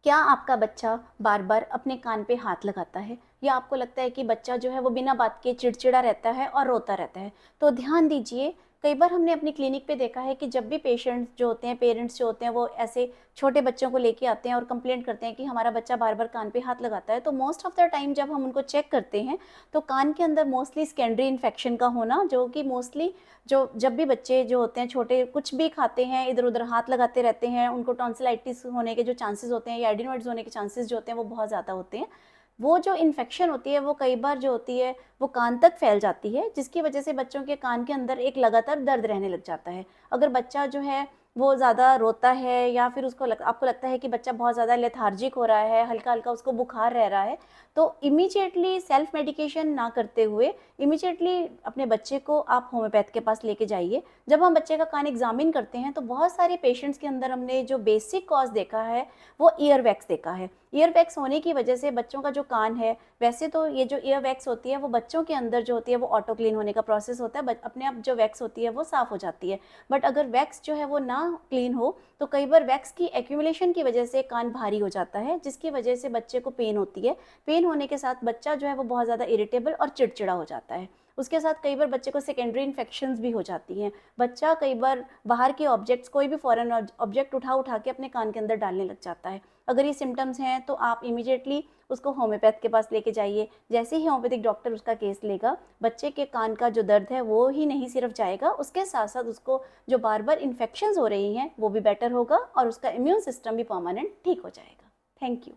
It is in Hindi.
क्या आपका बच्चा बार-बार अपने कान पे हाथ लगाता है? या आपको लगता है कि बच्चा जो है वो बिना बात के चिड़चिड़ा रहता है और रोता रहता है? तो ध्यान दीजिए, कई बार हमने अपनी क्लिनिक पे देखा है कि जब भी पेशेंट्स जो होते हैं, पेरेंट्स जो होते हैं, वो ऐसे छोटे बच्चों को लेके आते हैं और कंप्लेंट करते हैं कि हमारा बच्चा बार-बार कान पे हाथ लगाता है। तो मोस्ट ऑफ द टाइम जब हम उनको चेक करते हैं, तो कान के अंदर मोस्टली सेकेंडरी इन्फेक्शन का होना, जो कि मोस्टली जो जब भी बच्चे जो होते हैं छोटे कुछ भी खाते हैं, इधर-उधर हाथ लगाते रहते हैं, उनको टॉन्सिलाइटिस होने के जो चांसेस होते हैं या एडिनोइड्स होने के चांसेस जो होते हैं वो बहुत ज़्यादा होते हैं। वो जो इन्फेक्शन होती है वो कई बार जो होती है वो कान तक फैल जाती है, जिसकी वजह से बच्चों के कान के अंदर एक लगातार दर्द रहने लग जाता है। अगर बच्चा जो है वो ज़्यादा रोता है या फिर आपको लगता है कि बच्चा बहुत ज़्यादा लेथार्जिक हो रहा है, हल्का-हल्का उसको बुखार रह रहा है, तो इमीडिएटली सेल्फ मेडिकेशन ना करते हुए इमीडिएटली अपने बच्चे को आप होम्योपैथ के पास लेके जाइए। जब हम बच्चे का कान एग्ज़ामिन करते हैं तो बहुत सारे पेशेंट्स के अंदर हमने जो बेसिक कॉज़ देखा है वो ईयर वैक्स देखा है। ईयर वैक्स होने की वजह से बच्चों का जो कान है, वैसे तो ये जो ईयर वैक्स होती है वो बच्चों के अंदर जो होती है वो ऑटो क्लीन होने का प्रोसेस होता है, अपने आप जो वैक्स होती है वो साफ़ हो जाती है। बट अगर वैक्स जो है वो ना क्लीन हो तो कई बार वैक्स की एक्यूमुलेशन की वजह से कान भारी हो जाता है, जिसकी वजह से बच्चे को पेन होती है। पेन होने के साथ बच्चा जो है वो बहुत ज़्यादा इरिटेबल और चिड़चिड़ा हो जाता है। उसके साथ कई बार बच्चे को सेकेंडरी इन्फेक्शंस भी हो जाती हैं। बच्चा कई बार बाहर के ऑब्जेक्ट्स, कोई भी फॉरेन ऑब्जेक्ट उठा के अपने कान के अंदर डालने लग जाता है। अगर ये सिम्पटम्स हैं तो आप इमीडिएटली उसको होम्योपैथ के पास लेके जाइए। जैसे ही होम्योपैथिक डॉक्टर उसका केस लेगा, बच्चे के कान का जो दर्द है वो ही नहीं सिर्फ जाएगा, उसके साथ-साथ उसको जो बार-बार इन्फेक्शंस हो रही हैं वो भी बेटर होगा और उसका इम्यून सिस्टम भी परमानेंट ठीक हो जाएगा। Thank you.